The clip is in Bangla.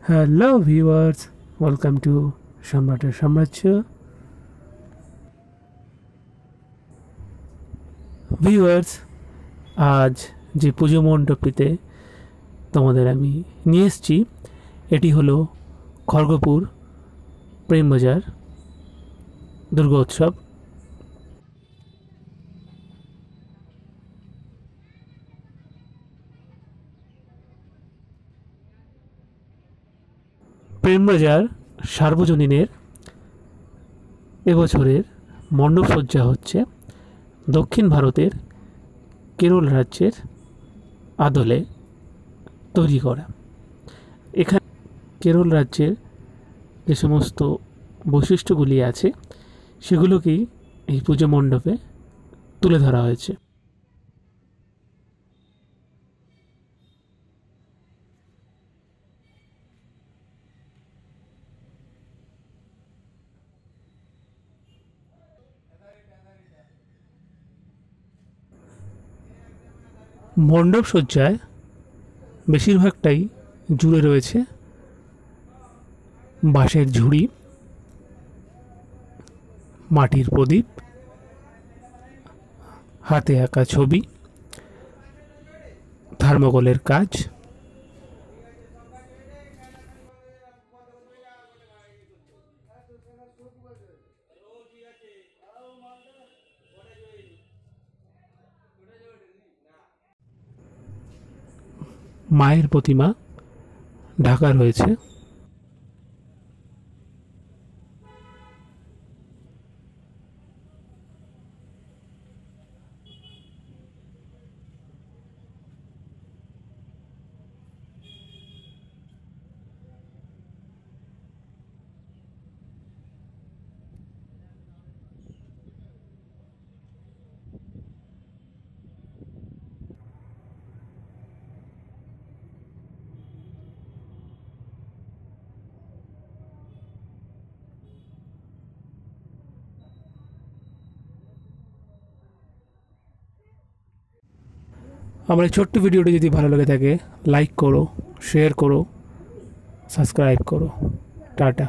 হ্যালো ভিউয়ার্স, ওয়েলকাম টু সম্রাটের সাম্রাজ্য। ভিউয়ার্স, আজ যে পুজো মণ্ডপটিতে তোমাদের আমি নিয়ে এসেছি, এটি হলো খড়গপুর প্রেমবাজার দুর্গা উৎসব। প্রেমবাজার সার্বজনীনের এবছরের মণ্ডপসজ্জা হচ্ছে দক্ষিণ ভারতের কেরল রাজ্যের আদলে তৈরি করা। এখানে কেরল রাজ্যের যে সমস্ত বৈশিষ্ট্যগুলি আছে সেগুলোকেই এই পুজো মণ্ডপে তুলে ধরা হয়েছে। মণ্ডপ সজ্জায় বেশিরভাগটাই জুড়ে রয়েছে বাঁশের ঝুড়ি, মাটির প্রদীপ, হাতে আঁকা ছবি, থার্মোকলের কাজ, মায়ের প্রতিমা ঢাকা রয়েছে। আমার এই ছোট্ট ভিডিওটি যদি ভালো লেগে থাকে, লাইক করো, শেয়ার করো, সাবস্ক্রাইব করো। টাটা।